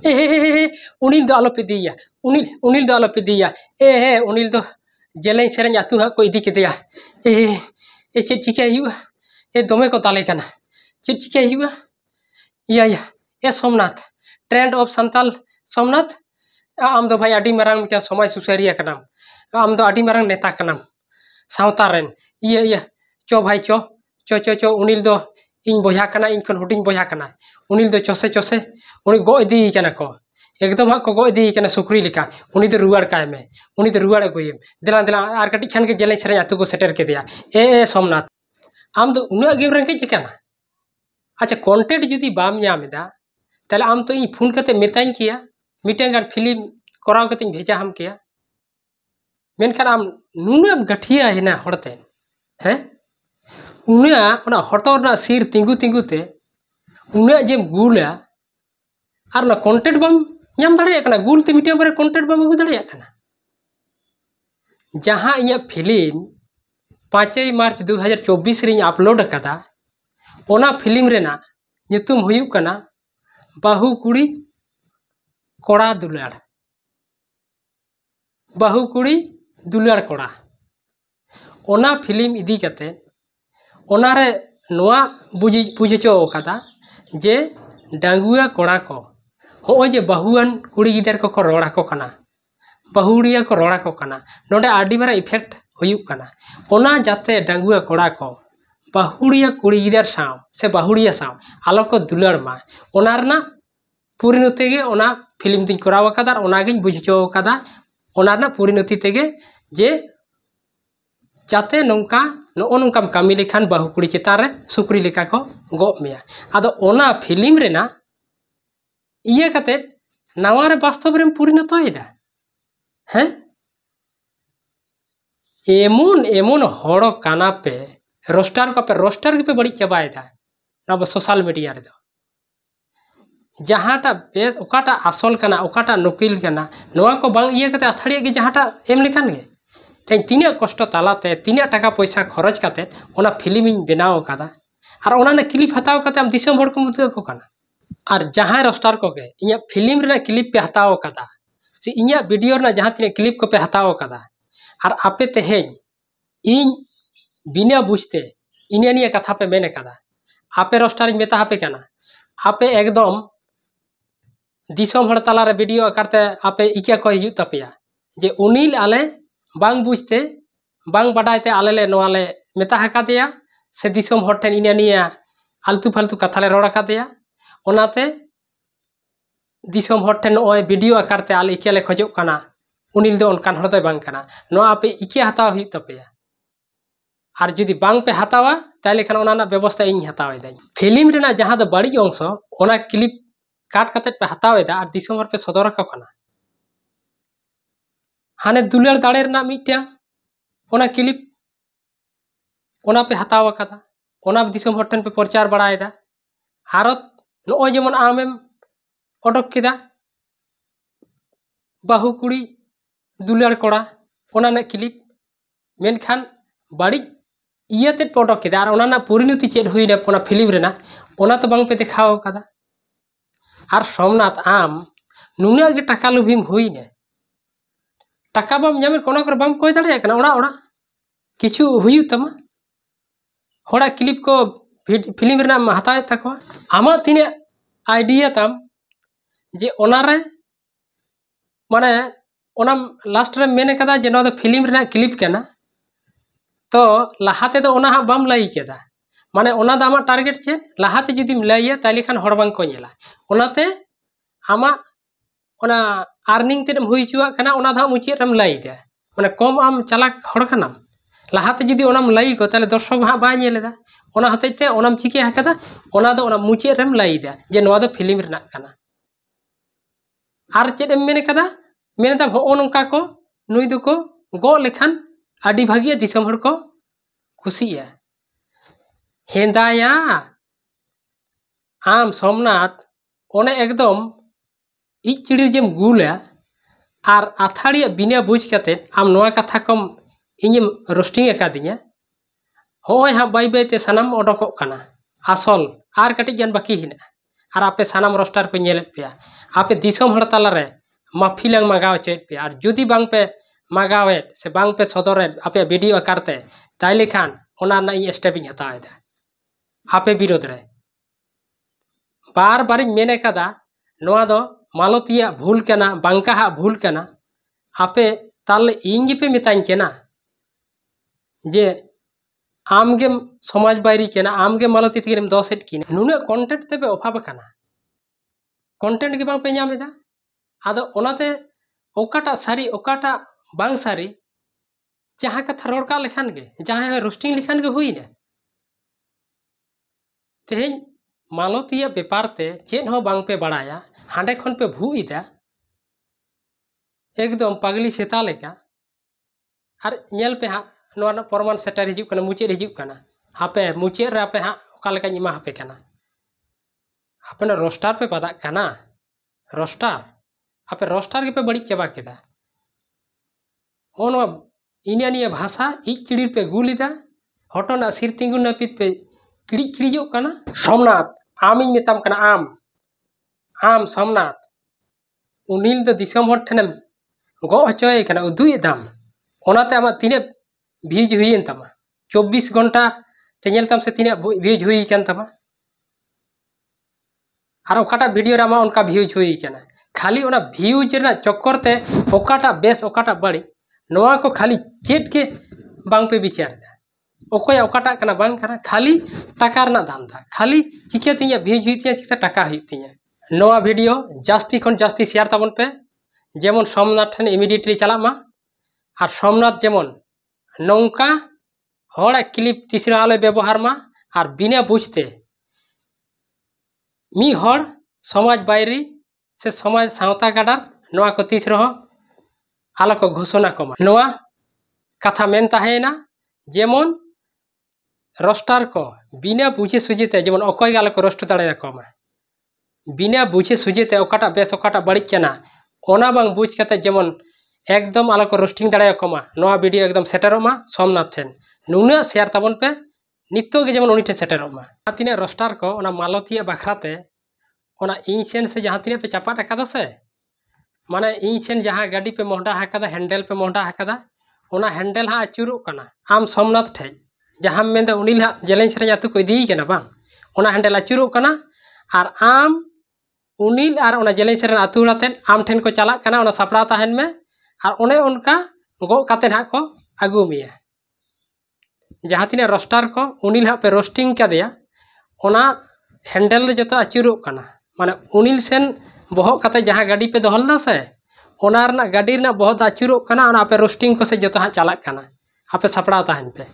उनिल दो आलो पिदिया उनिल दो आलो पिदिया उनिल दो जेलें सेरें आतु हा को इदी केदेया चेद चिकाय हुआ दोमे को दाले कना चेद चिकाय हुआ या सोमनाथ ट्रेंड ऑफ संताल सोमनाथ आम दो भाई आडी मारांग मिटा समय सुसारिया कनाम आम दो आडी मारांग नेता कनाम सावता रेन चो भाई चो उनिल दो इन बोया कना इन खन हुडिंग बोया कना उनिल दो चोसे उनी गो इदी कना को एकदम हा को गो इदी कना सुक्री लिका उनी दो रुवाड़ काय में उनी दो रुवाड़ गोयम दिला आर कटी छन के जेले सरे आतु को सेटर के दिया सोमनाथ आम दो उना गेम रंगे चेकना अच्छा कंटेंट जुदी बाम ᱧᱟᱢᱮᱫᱟ ताले आम तो इन फोन करते मेताइन किया मिटेन गान फिल्म कराव करते भेजा हम किया मेनखान आम नुना गठिया हेना हड़ते हैं उना ओना हटो ना सिर तिंगु ते उना जेम गुला आर ना कंटेंट बम ᱧᱟᱢ दाड़े कना गुल ते मिटेन बारे कंटेंट बम अगु दाड़े कना जहां इया फिल्म 5 मार्च 2024 रिन अपलोड कदा ओना फिल्म रेना nyutum huyuk kana bahu kuri kora dular kora ओना फिल्म इदी कते ओना रे नोआ बुझेचो कदा जे डांगुआ कोड़ा को हो जे बहुआन कुड़ी गिदर को रोड़ा को कना बहुड़िया को रोड़ा को कना नोडे आडी मारा इफेक्ट हुयुक कना ओना जाते डांगुआ कोड़ा को बहुड़िया कुड़ी गिदर साव से बहुड़िया साव आलो को दुलड़ मा ओना रना पूरिनति गे ओना फिल्म दिन कराव कदा ओना गिन बुझेचो कदा ओना रना पूरिनति तेगे जे जाते नौका नौका कामी लेखान बाहु कुड़ी चेतारे सुक्री लेका को गो मेया आदो ओना फिल्म रेना इया कते नवारे वास्तव रे परिणत होइदा हैं एमन हड़ो काना पे रोस्टार के पे बड़ी चबायदा ना सोशल मीडिया रे दो जहाटा बेस ओकाटा आसल कना ओकाटा नकिल कना नवा को बांग इया कते अथाड़िया गे जहाटा एम लेखान गे तीना कष्ट तालाते तीना टाका पैसा खरच काते ओना फिल्म बनाव कदा और ओना क्लिप हताव काते आम दिसम हड़ को मुदुआ को कना और जहां रोस्टार को गे इया फिल्म रे क्लिप पे हताव कदा से इया वीडियो रे जहां तीना क्लिप को पे हताव कदा और आपे तेहेñ इन बिना बुझते इनिया निया कथा पे मेने कदा आपे रोस्टार मेता हापे कना आपे एकदम दिसम हड़ ताला रे वीडियो करते आपे इकिया को हिजु तपेया जे उनिल आले बांग बुझते बांग बाडायते आलेले नोआले मेता हकादेया से दिसम हड़ ठेन इनिया निया आलतू फालतू कथा ले रोड़ कादेया ओनाते दिसम हड़ ठेन ओय वीडियो आकारते आले इकिया ले खोजो कना उनिल दो अनकान हड़ दो बांग कना नो आपे इकिया हताव हुई तपेया और जुदी बांग पे हतावा ताइले खान ओना व्यवस्था इन हतावे दा फिल्म रेना जहां दो बड़ी अंश ओना क्लिप काट कते पे हतावे दा और दिसम हड़ पे सदर का कना हाने दुलड़ दाड़े रना मिट्या ओना क्लिप ओना पे हताव कदा ओना दिसम हड़ ठेन पे प्रचार बड़ायदा हारत नोय जेमन आमेम ओडक केदा बाहु कुड़ी दुलड़ कोड़ा ओना ने क्लिप मेनखान बड़ी इयाते ओडक केदा और ओना परिणति चेद हुईना ओना फिल्म रेना ओना तो बांग पे देखाव कदा और सोमनाथ आम नुना गे टाका लुभिम हुईने टाका बम ᱧᱟᱢᱮ कोना कर बम कोई दाड़े कना ओड़ा किछु हुयु तमा होड़ा क्लिप को फिल्म रेना हताए तको आमा तिने आइडिया तम जे ओना रे माने ओना लास्ट रे मेने कदा जे नो फिल्म रेना क्लिप कना तो लाहाते तो ओना बम लाई केदा माने ओना द आमा टारगेट चे लाहाते जुदीम लाइया ताइले खान हड़ बांग को नेला ओनाते आमा ओना आर्निंग तेम हुईचुआ कना ओना धा मुचे रम लाई दे माने कम आम चालाक हड़ कनाम लाहाते जुदी ओनाम लाई को ताले दर्शक हा बा नेलेदा ओना हतेते ओनाम चिके हाकदा ओना दो ओना मुचे रम लाई दे जे नोआ दो फिल्म रेना कना आर चेद एम मेने कदा मेने दा हो नोंका को नुई दो को गो लेखान आडी भागिया दिसम हड़ को खुशिया हेंदाया आम सोमनाथ ओने एकदम इच चिड़िर जेम गुला और आथाड़िया बिना बुझ कते आम नोआ कथा कम इᱧ रोस्टिंग अकादिया होय हा बाई बाई ते सनम ओडको कना आसल आर कटी जन बाकी हिना और आपे सानाम रोस्टार को नेल पे आपे दिसोम हड़ तालारे माफी लंग मांगाव चेत पे और जुदी बांग पे मांगावे से बांग पे सदरे आपे वीडियो आकारते ताइले खान ओना ना इ स्टेप इन हतावेदा आपे विरोध रे बार बार मेने कदा नोआ दो मालतिया भूल केना बांका हा भूल केना आपे ताले इन पे मिताइन केना जे आमगे समाज बायरी केना आमगे मालती तीरम दोसेट की नुने कंटेंट तेबे अभाव काना कंटेंट के बांग पे ᱧᱟᱢᱮᱫᱟ आदो ओनाते ओकाटा सारी ओकाटा बांग सारी जहाँ कथा रोड का लेखान गे जहाँ रोस्टिंग लेखान गे हुई ने तेहें मालतिया व्यापार ते चेन हो बांग पे बड़ाया हांडे खन पे भू इदा एकदम पागली सेता लेका और नेल पे हाँ नोना परमान सेटर हिजुक कना मुचे हिजुक कना हापे मुचे रे आपे हाँ ओका लेका इमा हापे कना आपने रोस्टार पे पता कना रोस्टार आपे रोस्टार के पे बड़ी चबा केदा ओनो इनिया भाषा इच चिड़ी पे गुलिदा हटना सिर तिंगु नपित पे किड़ी किड़ीजो कना सोमनाथ आमिन मेताम कना आम सोमनाथ उनिल द दिसम हट ठेनम गो हचोय कना उदुय दाम ओनाते आमा तिने भीज हुईन तमा 24 घंटा तेल तम से तीन भीज हुई तमा और ओकाटा वीडियो रामा उनका भ्यूज हुई केना खाली ओना भ्यूज रे चक्कर ते ओकाटा बेस ओकाटा बड़ी नोआ को खाली चेट के बांग पे विचार दा ओकोया ओकाटा कना बांग कना खाली टाका रना दाम दा खाली चिके तिया भ्यूज हुई तिया चिके टाका हुई तिया नोआ वीडियो जास्ती खन जास्ती शेयर ताबन पे जेमन सोमनाथ ठन इमिडिएटली चला मा और सोमनाथ जेमन नौका हड़ा क्लिप तीसरा आले व्यवहार मा और बिना बुझते मी हड़ समाज बायरी से समाज सावता गाडार नोआ को तीस रहो आला को घोषणा कमा नोआ कथा मेन ताहेना जेमन रोस्टार को बिना बुझे सुझेते जेमन अकय आला को रोस्ट दाड़े कमा बिना बुझे सुझेते ओकाटा बेस ओकाटा बड़ी केना ओना बांग बुझ कते जेमन एकदम आला को रोस्टिंग दाड़े कमा नोआ वीडियो एकदम सेटरमा सोमनाथ ठेन नुना शेयर ताबन पे नित्तो के जेमन उनी ठे सेटरमा तिने रोस्टार को ओना मालतिया बखराते ओना इंसेन से जहाँ तिने पे चपाट आकादा से माने इंसेन जहाँ गाड़ी पे मोहडा हाकादा हैंडल पे मोहडा हाकादा ओना हैंडल हाँ अचुरो कना आम सोमनाथ ठे जहाँ मेन उनी हाँ जेलें से आतु को इदी कना बांग ओना हैंडल अचुरो कना और आम उनील और ओना जेलें से आतु राते आम ठेन को चला कना ओना सपड़ा ताहेन में और ओने उनका गो काते हाँ को आगू मिया जहाँ तिने रोस्टार को उनील हाँ पे रोस्टिंग का दिया ओना हैंडल जो अचुरो कना माने उनील सेन बहक काते जहाँ गाड़ी पे दोहलना से ओना गाड़ी बहुत अचुरो कना ओना पे रोस्टिंग को से जो हाँ चला कना आपे सपड़ा ताहेन पे।